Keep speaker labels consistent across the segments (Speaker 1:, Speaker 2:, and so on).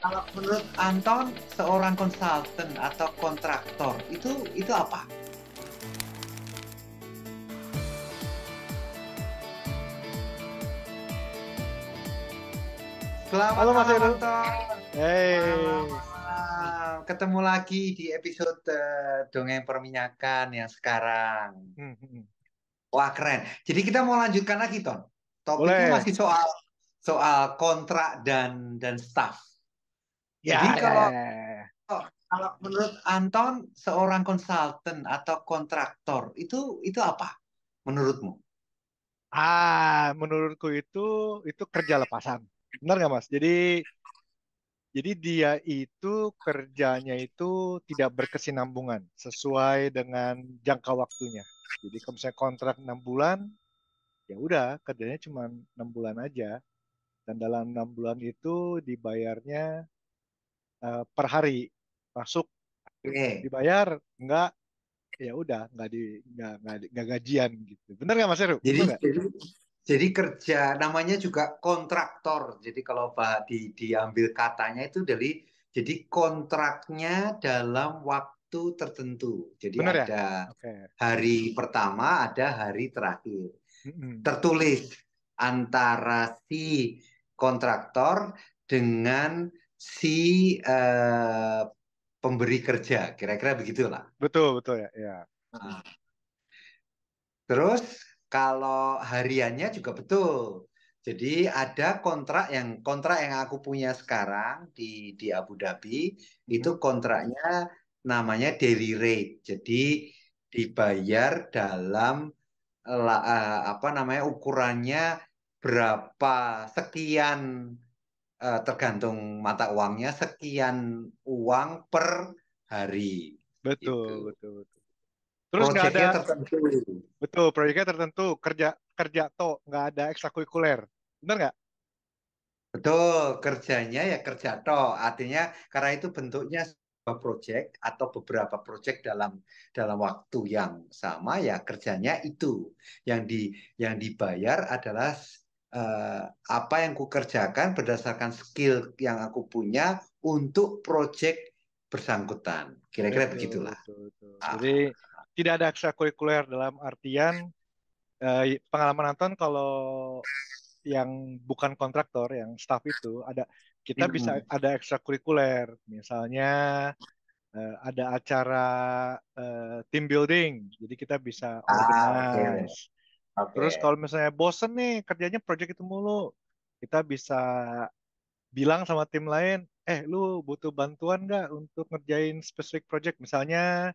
Speaker 1: Kalau menurut Anton, seorang konsultan atau kontraktor itu apa? Selamat
Speaker 2: Halo Mas
Speaker 1: malam
Speaker 2: Heru.
Speaker 1: Anton. Malam,
Speaker 2: Hey.
Speaker 1: malam. Ketemu lagi di episode Dongeng Perminyakan yang sekarang.
Speaker 2: Hmm, hmm, hmm.
Speaker 1: Wah, keren. Jadi kita mau lanjutkan lagi, Ton. Topiknya
Speaker 2: Boleh.
Speaker 1: masih soal soal kontrak dan staff. Jadi
Speaker 2: Ya, ya,
Speaker 1: kalau
Speaker 2: ya, ya, ya.
Speaker 1: kalau menurut Anton, seorang konsultan atau kontraktor itu apa menurutmu?
Speaker 2: Menurutku itu kerja lepasan. Benar nggak Mas? Jadi dia itu kerjanya itu tidak berkesinambungan sesuai dengan jangka waktunya. Jadi kalau misalnya kontrak 6 bulan, ya udah kerjanya cuma 6 bulan aja. Dan dalam 6 bulan itu dibayarnya per hari. Masuk
Speaker 1: Oke.
Speaker 2: dibayar, enggak ya udah nggak gajian gitu. Bener nggak Mas Heru?
Speaker 1: Jadi
Speaker 2: Bener nggak?
Speaker 1: jadi jadi kerja namanya juga kontraktor. Jadi kalau diambil katanya itu dari jadi kontraknya dalam waktu tertentu. Jadi
Speaker 2: Bener ya?
Speaker 1: ada
Speaker 2: Oke.
Speaker 1: hari pertama, ada hari terakhir.
Speaker 2: Mm-mm.
Speaker 1: Tertulis antara si kontraktor dengan si eh, pemberi kerja. Kira-kira begitulah.
Speaker 2: Betul betul ya. Ya.
Speaker 1: Nah, terus kalau hariannya juga betul. Jadi ada kontrak yang aku punya sekarang di Abu Dhabi itu
Speaker 2: Mm-mm.
Speaker 1: kontraknya namanya daily rate. Jadi dibayar dalam apa namanya ukurannya berapa sekian tergantung mata uangnya sekian uang per hari
Speaker 2: Betul
Speaker 1: gitu.
Speaker 2: betul betul. Terus nggak ada
Speaker 1: Proyeknya tertentu.
Speaker 2: betul proyeknya tertentu kerja kerja toh nggak ada ekstrakurikuler. Bener nggak?
Speaker 1: Betul, kerjanya ya kerja toh. Artinya karena itu bentuknya sebuah proyek atau beberapa proyek dalam waktu yang sama ya kerjanya itu yang yang dibayar adalah eh, apa yang kukerjakan berdasarkan skill yang aku punya untuk proyek bersangkutan. Kira-kira
Speaker 2: Betul
Speaker 1: begitulah.
Speaker 2: betul betul. Jadi
Speaker 1: Ah,
Speaker 2: tidak ada ekstrakurikuler dalam artian pengalaman nonton kalau yang bukan kontraktor, yang staff itu ada kita bisa
Speaker 1: mm-mm.
Speaker 2: ada ekstrakurikuler, misalnya ada acara team building, jadi kita bisa
Speaker 1: Oke,
Speaker 2: organize.
Speaker 1: oke.
Speaker 2: Terus kalau misalnya bosen nih kerjanya project itu mulu, kita bisa bilang sama tim lain, lu butuh bantuan nggak untuk ngerjain specific project? Misalnya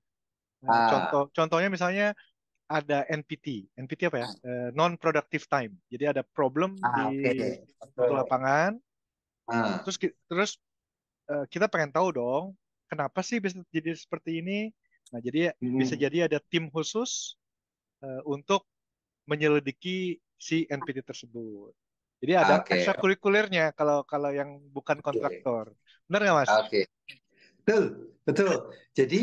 Speaker 2: contohnya misalnya ada NPT, NPT apa ya? Non-productive time. Jadi ada problem di
Speaker 1: Oke,
Speaker 2: suatu
Speaker 1: oke.
Speaker 2: lapangan,
Speaker 1: Ah,
Speaker 2: terus kita pengen tahu dong, kenapa sih bisa jadi seperti ini? Nah, jadi bisa
Speaker 1: mm-mm.
Speaker 2: jadi ada tim khusus untuk menyelidiki si NPT tersebut. Jadi ada
Speaker 1: Oke,
Speaker 2: ekstrakurikulernya kalau kalau yang bukan
Speaker 1: oke,
Speaker 2: kontraktor. Benar nggak, Mas?
Speaker 1: oke. Betul, betul. Jadi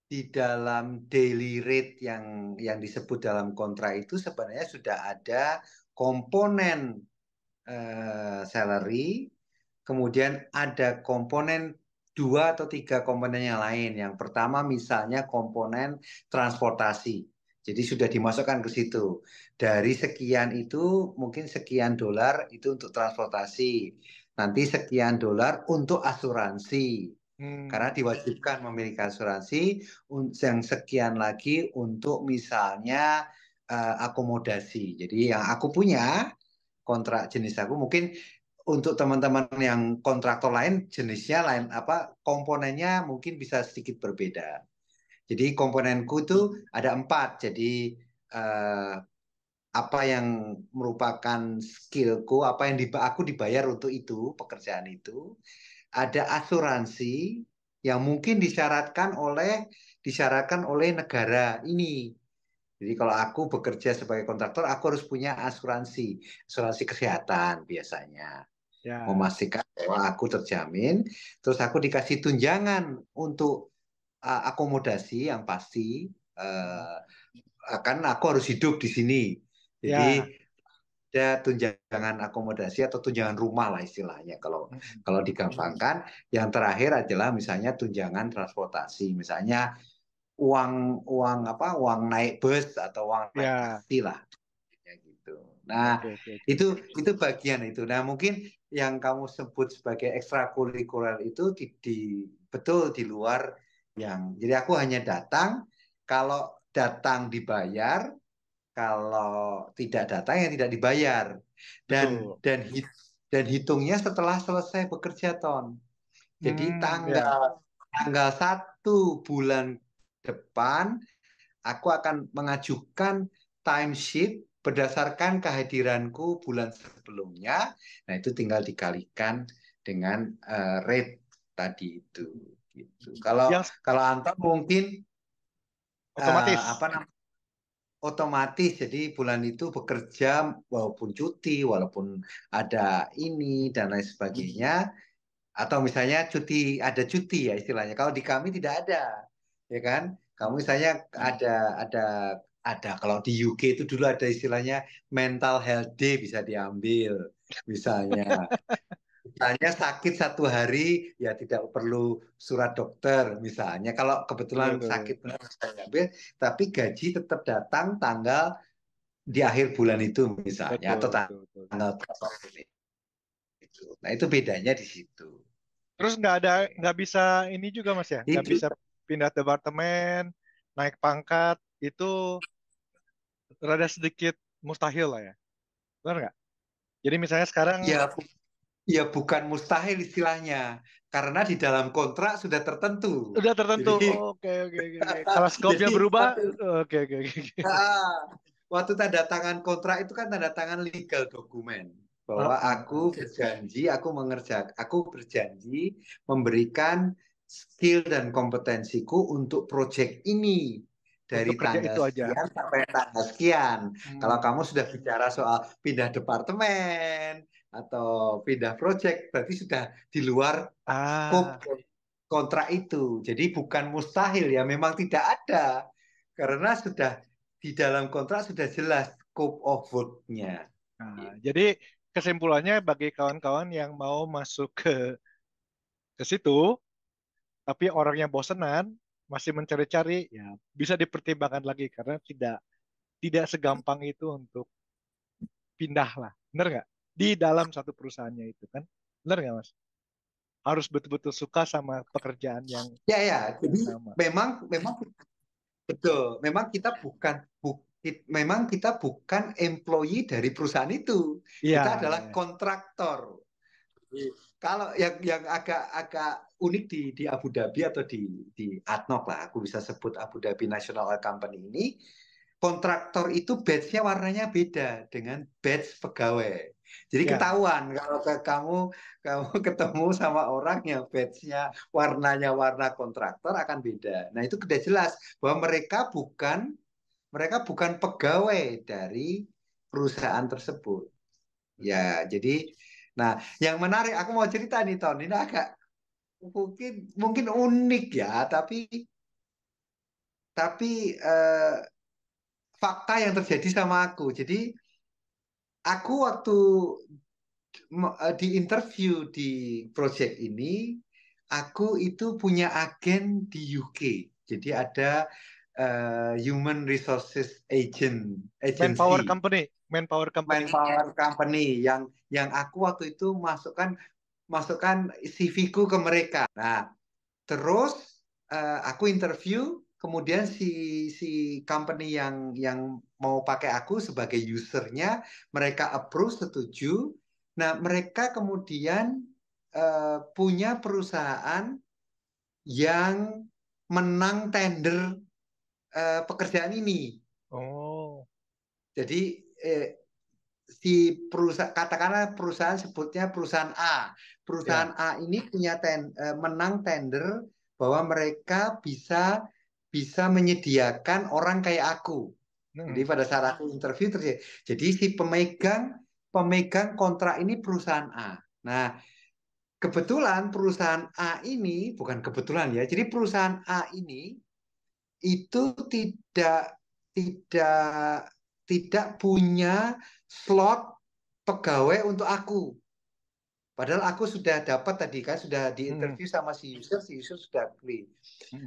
Speaker 1: di dalam daily rate yang disebut dalam kontrak itu sebenarnya sudah ada komponen salary, kemudian ada komponen dua atau tiga komponen yang lain. Yang pertama misalnya komponen transportasi. Jadi sudah dimasukkan ke situ. Dari sekian itu mungkin sekian dolar itu untuk transportasi. Nanti sekian dolar untuk asuransi. Karena
Speaker 2: Hmm,
Speaker 1: diwajibkan memiliki asuransi, yang sekian lagi untuk misalnya akomodasi. Jadi yang aku punya kontrak jenis aku mungkin untuk teman-teman yang kontraktor lain jenisnya lain apa komponennya mungkin bisa sedikit berbeda. Jadi komponenku itu ada empat. Jadi eh, apa yang merupakan skillku, apa yang aku dibayar untuk itu pekerjaan itu. Ada asuransi yang mungkin disyaratkan oleh negara ini. Jadi kalau aku bekerja sebagai kontraktor, aku harus punya asuransi kesehatan biasanya.
Speaker 2: ya.
Speaker 1: Memastikan bahwa aku terjamin, terus aku dikasih tunjangan untuk akomodasi yang pasti,
Speaker 2: Hmm.
Speaker 1: akan aku harus hidup di sini. Jadi
Speaker 2: Ya,
Speaker 1: ada tunjangan akomodasi atau tunjangan rumah lah istilahnya kalau
Speaker 2: Mm-mm.
Speaker 1: kalau digampangkan. Yang terakhir adalah misalnya tunjangan transportasi, misalnya uang uang apa uang naik bus atau uang naik
Speaker 2: Ya,
Speaker 1: taksi lah ya gitu. Nah,
Speaker 2: oke, oke, oke.
Speaker 1: itu bagian itu. Nah, mungkin yang kamu sebut sebagai ekstrakurikuler itu betul di luar yang. Jadi aku hanya datang, kalau datang dibayar, kalau tidak datang yang tidak dibayar. Dan
Speaker 2: Betul.
Speaker 1: dan hit- dan hitungnya setelah selesai bekerja, Ton. Jadi
Speaker 2: Ya,
Speaker 1: tanggal tanggal 1 bulan depan aku akan mengajukan timesheet berdasarkan kehadiranku bulan sebelumnya. Nah, itu tinggal dikalikan dengan rate tadi itu. Gitu. Kalau
Speaker 2: yang
Speaker 1: kalau Anton mungkin
Speaker 2: otomatis.
Speaker 1: apa namanya otomatis, jadi bulan itu bekerja walaupun cuti, walaupun ada ini dan lain sebagainya, atau misalnya ada cuti ya istilahnya. Kalau di kami tidak ada, ya kan? Kamu misalnya ada ada ada kalau di UK itu dulu ada istilahnya mental health day bisa diambil, misalnya. Misalnya sakit 1 hari ya tidak perlu surat dokter misalnya. Kalau kebetulan sakit
Speaker 2: Betul,
Speaker 1: benar bisa diambil, tapi gaji tetap datang tanggal di akhir bulan itu misalnya atau
Speaker 2: betul, betul, betul.
Speaker 1: tanggal berapa itu. Nah, itu bedanya di situ.
Speaker 2: Terus nggak bisa ini juga Mas ya, nggak
Speaker 1: Itu
Speaker 2: bisa pindah departemen, naik pangkat, itu rada sedikit mustahil lah ya, benar nggak? Jadi misalnya sekarang
Speaker 1: ya ya bukan mustahil istilahnya karena di dalam kontrak sudah tertentu.
Speaker 2: udah tertentu,
Speaker 1: Jadi
Speaker 2: oke, oke, oke, oke. Kalau skopnya
Speaker 1: jadi
Speaker 2: berubah, oke, oke, oke, oke.
Speaker 1: waktu tanda tangan kontrak itu kan tanda tangan legal dokumen
Speaker 2: Ah,
Speaker 1: bahwa
Speaker 2: ah, ah.
Speaker 1: aku berjanji memberikan skill dan kompetensiku untuk proyek ini
Speaker 2: Untuk
Speaker 1: dari
Speaker 2: kerja
Speaker 1: tanggal
Speaker 2: itu aja.
Speaker 1: sekian sampai tanggal sekian. Kalau kamu
Speaker 2: Hmm.
Speaker 1: sudah bicara soal pindah departemen atau pindah proyek, berarti sudah di luar scope
Speaker 2: Ah,
Speaker 1: kontrak itu. Jadi bukan mustahil ya, memang tidak ada. Karena sudah di dalam kontrak sudah jelas scope of work-nya.
Speaker 2: nah, jadi kesimpulannya bagi kawan-kawan yang mau masuk ke situ, tapi orangnya bosenan, masih mencari-cari, ya bisa dipertimbangkan lagi karena tidak tidak segampang itu untuk pindah lah, bener nggak? Di dalam satu perusahaannya itu kan, bener nggak Mas? Harus betul-betul suka sama pekerjaan yang
Speaker 1: Ya ya, jadi
Speaker 2: sama.
Speaker 1: memang memang betul, memang kita bukan employee dari perusahaan itu.
Speaker 2: Iya,
Speaker 1: Kita
Speaker 2: iya,
Speaker 1: adalah
Speaker 2: iya.
Speaker 1: kontraktor. Kalau yang agak unik di Abu Dhabi atau di ADNOC lah, aku bisa sebut Abu Dhabi National Oil Company ini, kontraktor itu badge-nya warnanya beda dengan badge pegawai. Jadi
Speaker 2: Ya.
Speaker 1: ketahuan kalau kamu ketemu sama orang yang badge-nya warnanya warna kontraktor akan beda. Nah, itu sudah jelas bahwa mereka bukan pegawai dari perusahaan tersebut. Ya, jadi nah, yang menarik aku mau cerita nih Ton, ini agak mungkin mungkin unik ya, tapi fakta yang terjadi sama aku. Jadi aku waktu di interview di project ini, aku itu punya agen di UK. Jadi ada Human Resources
Speaker 2: Manpower
Speaker 1: Agency,
Speaker 2: company, manpower company.
Speaker 1: manpower company yang aku waktu itu masukkan CV-ku ke mereka. Nah, terus aku interview, kemudian si company yang mau pakai aku sebagai usernya, mereka approve, setuju. Nah, mereka kemudian punya perusahaan yang menang tender pekerjaan ini.
Speaker 2: Oh,
Speaker 1: Jadi eh, si perusahaan, katakanlah perusahaan, sebutnya perusahaan A.
Speaker 2: ya.
Speaker 1: Perusahaan A ini menang tender bahwa mereka bisa bisa menyediakan orang kayak aku. Jadi
Speaker 2: Hmm.
Speaker 1: pada saat aku interview terjadi. Jadi si pemegang pemegang kontrak ini perusahaan A. Nah, kebetulan perusahaan A ini bukan kebetulan ya. Jadi perusahaan A ini itu tidak tidak tidak punya slot pegawai untuk aku. Padahal aku sudah dapat tadi kan, sudah diinterview sama si user sudah agree.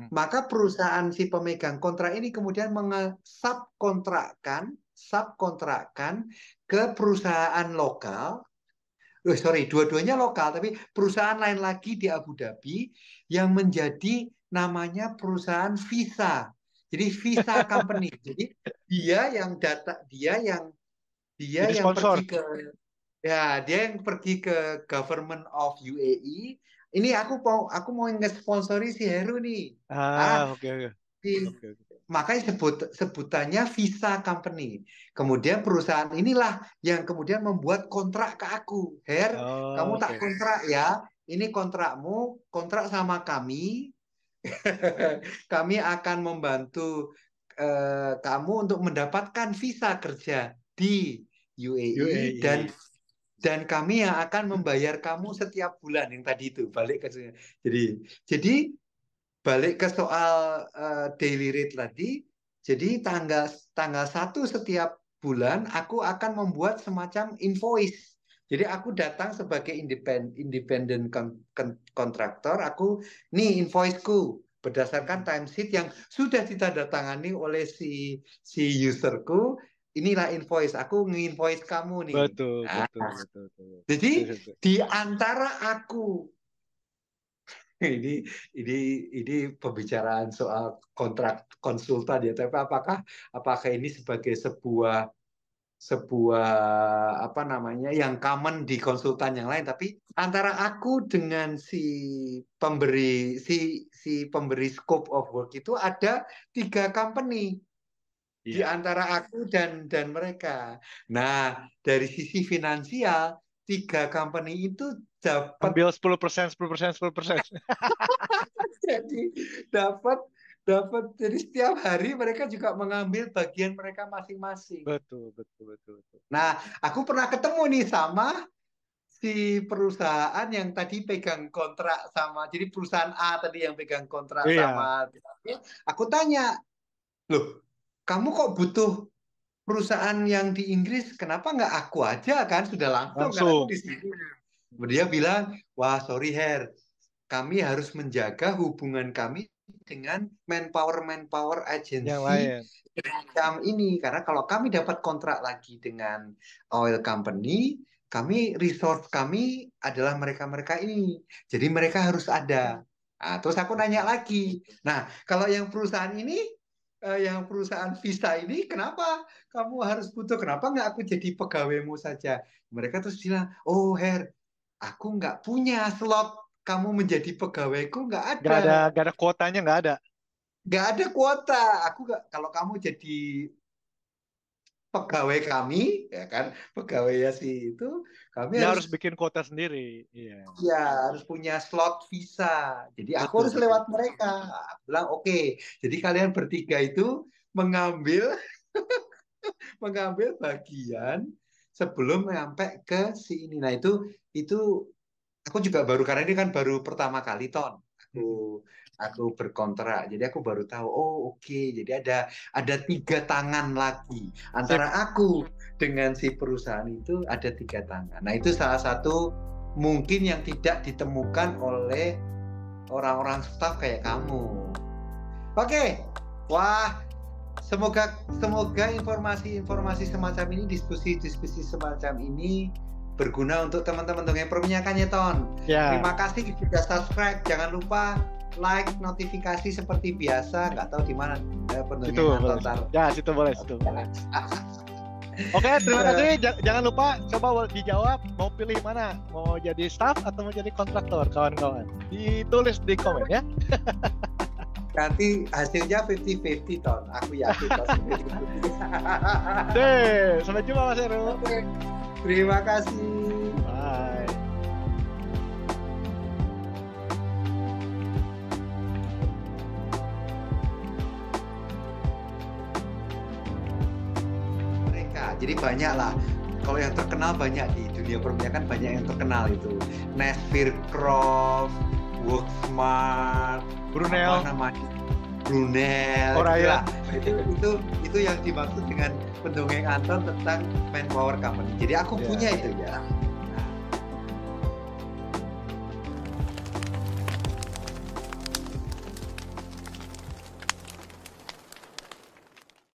Speaker 1: Maka perusahaan si pemegang kontrak ini kemudian subkontrakkan ke perusahaan lokal. Dua-duanya lokal, tapi perusahaan lain lagi di Abu Dhabi yang menjadi namanya perusahaan visa. Jadi visa company. Jadi dia yang pergi ke government of UAE. Ini aku mau nge-sponsori si Heru nih.
Speaker 2: Oke.
Speaker 1: Makanya sebutannya visa company. Kemudian perusahaan inilah yang kemudian membuat kontrak ke aku. Kamu tak kontrak ya. Ini kontrakmu, kontrak sama kami. Kami akan membantu kamu untuk mendapatkan visa kerja di UAE. Dan kami yang akan membayar kamu setiap bulan, yang tadi itu balik ke jadi balik ke soal daily rate tadi. Jadi tanggal 1 setiap bulan aku akan membuat semacam invoice. Jadi aku datang sebagai independent kontraktor, aku nih invoiceku berdasarkan timesheet yang sudah ditandatangani oleh si userku. Inilah invoice, aku nge-invoice kamu nih.
Speaker 2: Betul.
Speaker 1: Jadi di antara aku ini pembicaraan soal kontrak konsultan ya, tapi apakah ini sebagai sebuah apa namanya yang common di konsultan yang lain, tapi antara aku dengan si pemberi scope of work itu ada 3 company. Di antara aku dan mereka. Nah, dari sisi finansial 3 company itu dapat
Speaker 2: ambil 10%.
Speaker 1: Jadi dapat jadi setiap hari mereka juga mengambil bagian mereka masing-masing.
Speaker 2: Betul.
Speaker 1: Nah, aku pernah ketemu nih sama si perusahaan yang tadi pegang kontrak sama, jadi perusahaan A tadi yang pegang kontrak sama. Aku tanya, loh, kamu kok butuh perusahaan yang di Inggris? Kenapa nggak aku aja kan? Sudah langsung. Kan aku di sini. Dia bilang, wah sorry Her, kami harus menjaga hubungan kami dengan manpower agency macam ini. Karena kalau kami dapat kontrak lagi dengan oil company, resource kami adalah mereka-mereka ini. Jadi mereka harus ada. Nah, terus aku nanya lagi. Nah, kalau yang perusahaan ini, yang perusahaan visa ini, kenapa kamu harus butuh? Kenapa nggak aku jadi pegawaimu saja? Mereka terus bilang, oh Her, aku nggak punya slot kamu menjadi pegawaiku, nggak ada.
Speaker 2: Nggak ada kuotanya, nggak ada.
Speaker 1: Nggak ada kuota. Kalau kamu jadi pegawai kami, ya kan, pegawai ya si itu, kami
Speaker 2: harus bikin kuota sendiri. Iya,
Speaker 1: harus punya slot visa. Jadi aku harus lewat mereka. Aku bilang oke. Jadi kalian bertiga itu mengambil bagian sebelum sampai ke si ini. Nah itu aku juga baru, karena ini kan baru pertama kali Ton. Aku berkontrak, jadi aku baru tahu. Oh oke. Jadi ada 3 tangan lagi antara aku dengan si perusahaan itu, ada 3 tangan. Nah itu salah satu mungkin yang tidak ditemukan oleh orang-orang staff kayak kamu. Oke. Wah, semoga informasi semacam ini, diskusi semacam ini berguna untuk teman-teman dongeng perminyakan ya Ton. Terima kasih sudah subscribe. Jangan lupa like, notifikasi seperti biasa. Nggak tahu di mana pendongengan Ton.
Speaker 2: Ya, situ boleh. Oke, terima kasih. Jangan lupa coba dijawab mau pilih mana, mau jadi staff atau mau jadi kontraktor, kawan-kawan. Ditulis di komen ya.
Speaker 1: Nanti hasilnya 50-50 Ton. Aku yakin Ton.
Speaker 2: Sampai jumpa Mas Heru.
Speaker 1: Terima kasih.
Speaker 2: Bye.
Speaker 1: Jadi banyak lah, kalau yang terkenal banyak di dunia perminyakan, banyak yang terkenal itu. Nesfir Croft, Worksmart,
Speaker 2: Brunel
Speaker 1: Brunel,
Speaker 2: Orion.
Speaker 1: gitulah. Itu yang dimaksud dengan pendongeng Anton tentang Manpower Company. Jadi aku
Speaker 2: Ya.
Speaker 1: punya itu ya.